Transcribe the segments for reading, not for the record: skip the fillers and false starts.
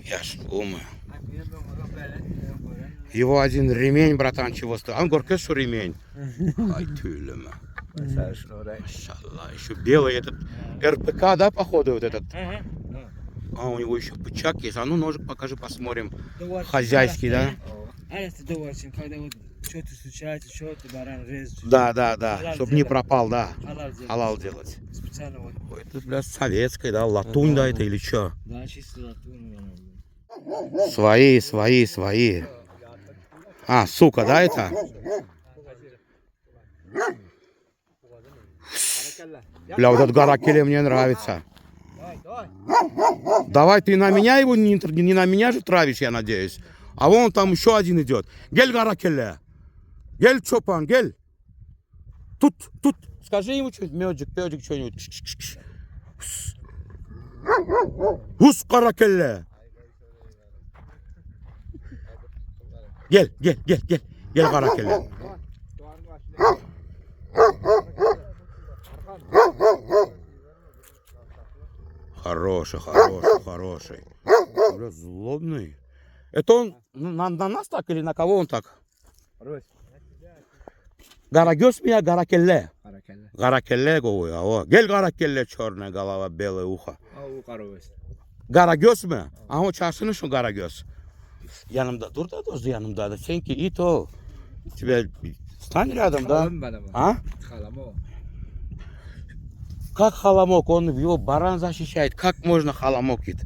Я ж умный. Его один ремень, братан, чего стоит. Он говорит, что ремень? Ай, тюлема. Машаллах. Еще белый этот РПК, да, походу, вот этот? А у него еще бычак есть. А ну ножик покажи, посмотрим. Хозяйский, да? Когда вот что-то случается, что-то баран режет. Да. Чтобы не пропал, да. Халал делать. Халал делать. Специально вот. Ой, это, бля, советская, да? Латунь, да, это или что? Да, чисто латунь. Свои. А, сука, да, это? Бля, вот этот Гаракеле мне нравится. Давай ты на меня его, не на меня же травишь, я надеюсь. А вон там еще один идет. Гель Гаракеле. Гель Чопан, гель. Тут. Скажи ему что-нибудь, медик, что-нибудь. Хус Гаракеле. Gel Гаракеле. Хороший. Бля, злобный. Это он на нас так или на кого он так? Гарагёс меня Гаракеле. Гаракеле говорю. Гель Гаракеле, черная голова, белое ухо. Гарагёс меня? А он чашины, что Гарагёс? Yanımda dur da dostu yanımda da sen ki it o. Тебя стань рядом, да? А? Как халамок? Он его баран защищает. Как можно халамок ит?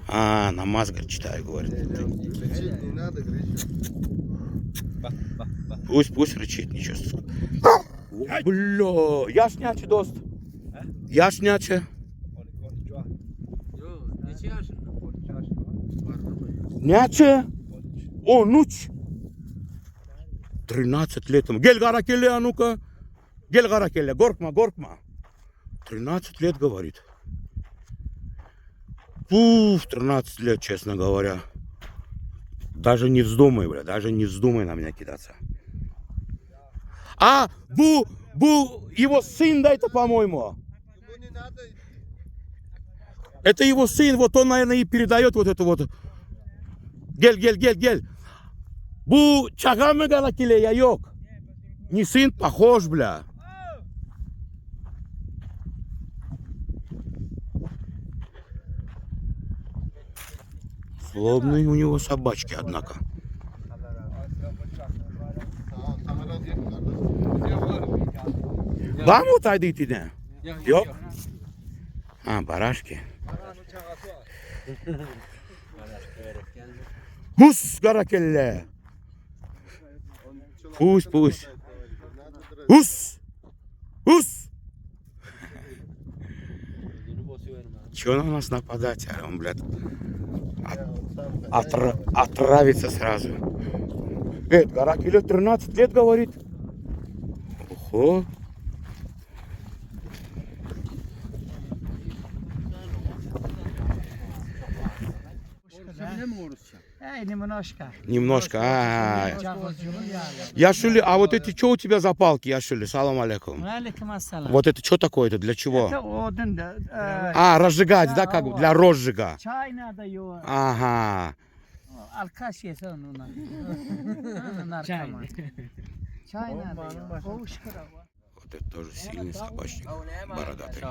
А, намаз говорит, читаю, говорит. Пусть рычит, ничего. Бля, яшняче, дост. Яшняче. Няче? О, нуч. 13 лет ему. Гель Гаракеле, а ну-ка. Гель Гаракеле, горкма. 13 лет, говорит. Пуф, 13 лет, честно говоря. Даже не вздумай, бля, на меня кидаться. А, бу, его сын, да, это, по-моему. Это его сын, вот он, наверное, и передает вот это вот. Гель. Бу чагамы Гаракеле, я yok. Не сын, похож, бля. Злобные у него собачки, однако. Var mı otaydı itine? Yok. Ha, barашки. Hus Гаракеле. Пусть. Hus. Чего на нас нападать, а он, блядь, отравится сразу. Гаракеле 13 лет, говорит. Ого. Немножко. Яшули, а вот эти что у тебя за палки, Яшули? Салам алейкум. Вот это что такое-то? Для чего? А, разжигать, да, как для розжига. Чай надо его. Ага. Алкаш есть он у нас. Чай надо. Вот это тоже сильный собачник, бородатый.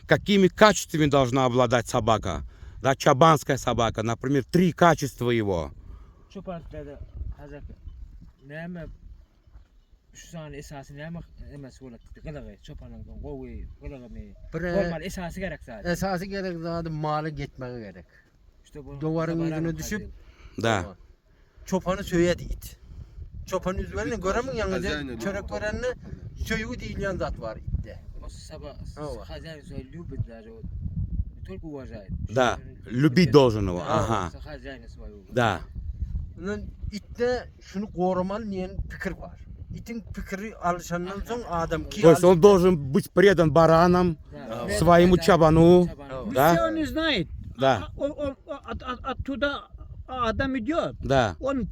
Какими качествами должна обладать собака? Да, чабанская собака, например, 3 качества его. Esası gerek zaten malı gitmeye gerek. Duvarın yüzüne düşüp Да. çopanı söye değil. Çopanın üzerine göremem yalnız çörek verenle söyü değil yan zat var itte. Только уважает. Да, любить должен его. Ага. Хозяина своего. Да. İtte şunu korumalı diyen fikir var. İtin fikri alışandan sonra adam ki То есть он должен быть предан баранам, своему чабану. Все Да? он не знает. Да. Он оттуда адам идет. Да. Он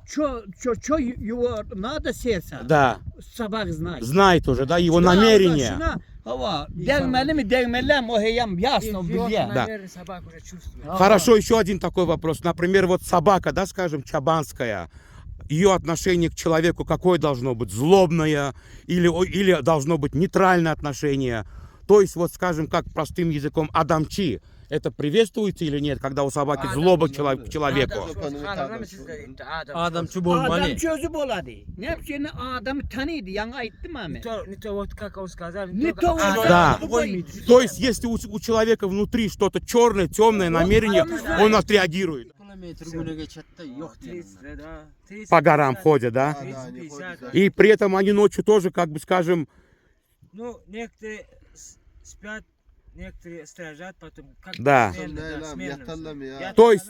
что его надо сердце. Да. Собак знает. Знает уже, да, его Да, намерение. да, Hava değmeli mi değmeli mi o heyam ясно biliyor. Да. Наверное, собака уже чувствует. Хорошо, еще один такой вопрос. Например, вот собака, да, скажем, чабанская, ее отношение к человеку какое должно быть? Злобное или должно быть нейтральное отношение? То есть, вот скажем, как простым языком, адамчи. Это приветствуется или нет, когда у собаки злоба к человеку? Adam çub olmalı. Adam çözü boladı. Ne yapıyor? Adamı tanıydı. Yana aitti mi abi? Не то вот как он сказал. Не то вот Да. как он. То есть, если у человека внутри что-то черное, темное намерение, он отреагирует. Kilometre güne geçette yok 30 diyelim. лет, да. 30, По горам ходят, да? 30-50. И при этом они ночью тоже, как бы скажем, Ну, некоторые спят, некоторые сторожат, потом как Да. сменно. То есть-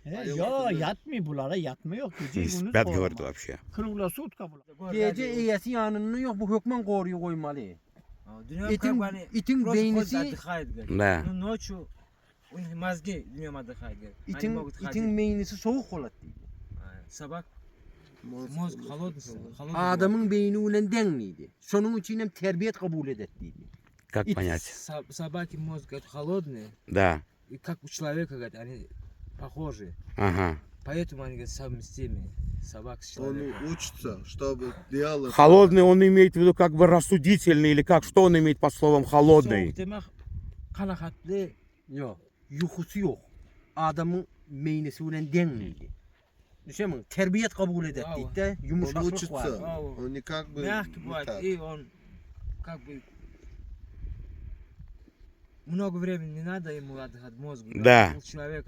Ya yatmıyor bunlara yatmıyor. Gece gündüz спят, koruma. говорит, вообще. Kırıla sutka bunlar. Gece iyesi yanını yok bu hükmen koruyor koymalı. Днем Этим- как бы они этим просто ходят, бейнisi- отдыхают, говорит. Да. Ну, nочью у них мозги днем отдыхают, говорит. Они İtin, могут ходить. itin beynisi soğuk olat değil. Собак, мозг холодный. холодный Adamın beyni ulen denliydi. Sonun için hem terbiyet kabul edettiydi. Как И понять? Собаки мозг говорит, холодные, Да. и как у человека, говорит, они похожи. Ага. Поэтому они, говорит, совместимы. Собак с Он человеком. учится, чтобы делать. Холодный он имеет в виду как бы рассудительный или как? Что он имеет под словом холодный? Soğuk demek kanaatli. Yok. Yuhusu yok. Adamın beynisi ulen denliydi. Düşemin terbiyet kabul edettiydi de Он yumuşaklık учится. var. Он не как бы Мягкий не бывает, так. и он как бы много времени не надо ему отдыхать мозгу. Да. У человек,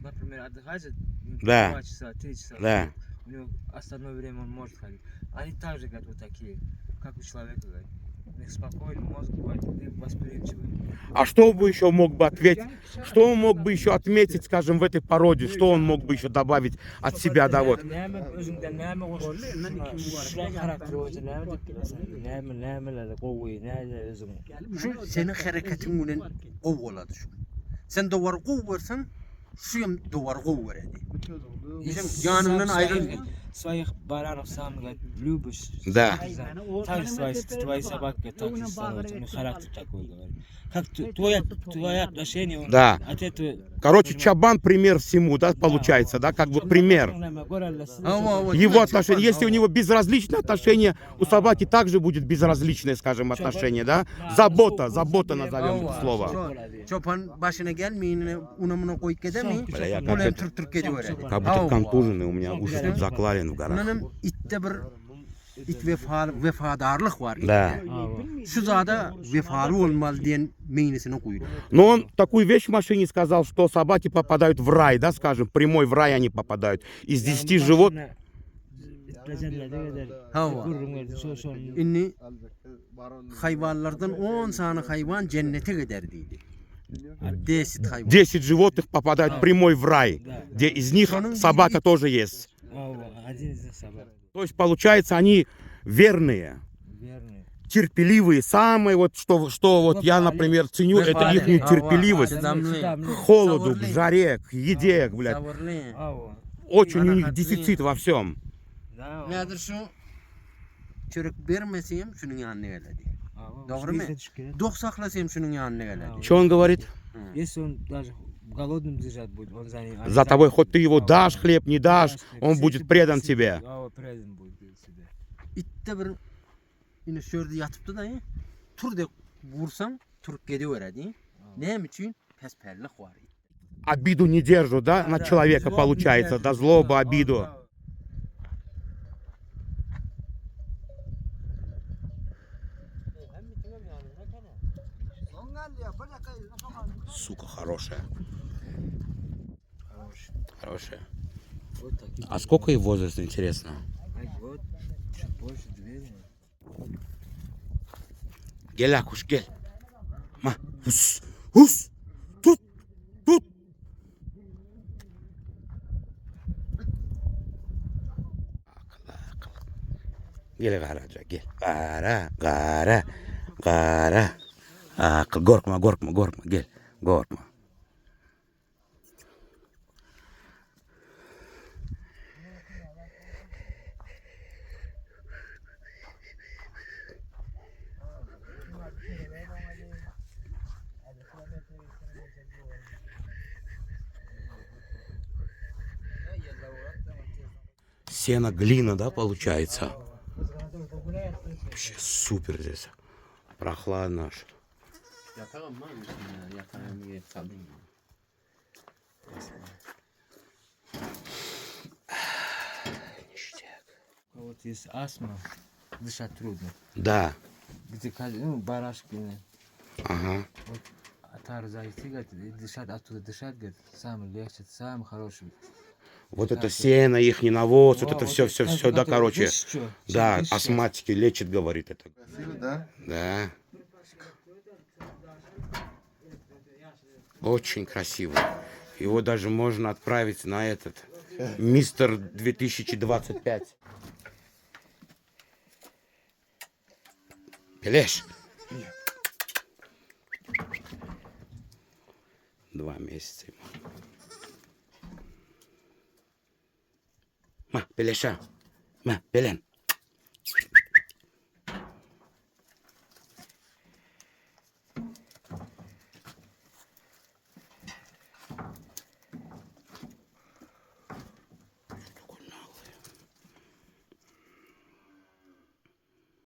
например, отдыхает Да. 2 часа, 3 часа. Да. У него остальное время он может ходить. Они также, говорят, вот такие, как у человека, говорят. У них спокойный мозг бывает, и восприимчивый. А что бы еще мог бы ответить? Что он мог бы еще отметить, скажем, в этой породе? Что он мог бы еще добавить от себя, да, вот? Näme özünden näme şulan karakteri oysa näme dep bilesin. Nämeleri qowy, nämeleri özüň. Şu senin hareketin ulen kov oladı şu. Sen duvar kov versen şu hem duvar kov veredi. Bizim yanından ayrıl. Своих баранов сам, говорит, любишь. Да. Так твои собаки так же становятся. У них характер такой, говорит. Как твое отношение, он Да. от этого... Короче, чабан пример всему, да, получается, да, как бы пример. Его отношение, если у него безразличное отношение, у собаки также будет безразличное, скажем, отношение, да? Забота назовем это слово. Çopan başına gelmeyinine unamına koyup gidemi. Bля, я Ulan как, Türk Türk ediyor. как будто контуженный, у меня уши тут заклален в горах. Bunun itte bir vefadarlık var. Да. Şu zada vefalı olmalı diyen meynisine koyuyor. Но он такую вещь в машине сказал, что собаки попадают в рай, да, скажем, прямой в рай они попадают. Из 10 животных... Hava. İnni hayvanlardan 10 tane hayvan cennete giderdiydi. Desit hayvan. 10 животных попадают прямой в рай, где из них собака тоже есть. Один из них собак. То есть, получается, они верные, Верный. терпеливые. Самое вот, что вот я, например, ценю, это их терпеливость. К холоду, к жаре, к еде, блядь. Ава. Очень у них дефицит во всем. Да. Nedir şu? Çörek vermeseyim şunun yanına geledi. Ава. Doğru mu? Dok saklasayım şunun yanına geledi. Что он говорит? Если он даже голодным держать будет, он за ним. За тобой, хоть ты его дашь хлеб, не дашь, он будет предан тебе. Ава, предан будет тебе. İtte bir yine şöyle yatıptı da tur de vursan Türk gidiveredi. Ne için? Pesperlik var. Обиду не держу, да, на человека получается, да, злоба, обиду. Сука хорошая. Хорошая. Вот такие. А сколько ей возраст, интересно? Вот, чуть больше двери. Gel Akuş gel. Ma. Hus. Hus. Tut. Tut. Akıl. Gel Garaca gel. Gara. Akıl korkma gel. Korkma. сено, глина, да, получается? Вообще супер здесь. Прохладно аж. Yatağım var mı şimdi? Yatağım yer kalın. Ништяк. А вот есть астма, дышать трудно. Да. Где, ну, барашки, Ага. отар зайти, говорит, и дышать, оттуда дышать, говорит, самый легче, самый хороший. Вот это сено, их навоз, вот О, это вот все, это все, как- все, да, как это, короче. видишь, чё? Да, Видишь, чё? астматики лечит, говорит это. Красиво, да? Да. Очень красиво. Его даже можно отправить на этот Мистер 2025. Пелеш. 2 месяца ему. Ма, Пелеша. Ма, Пелен.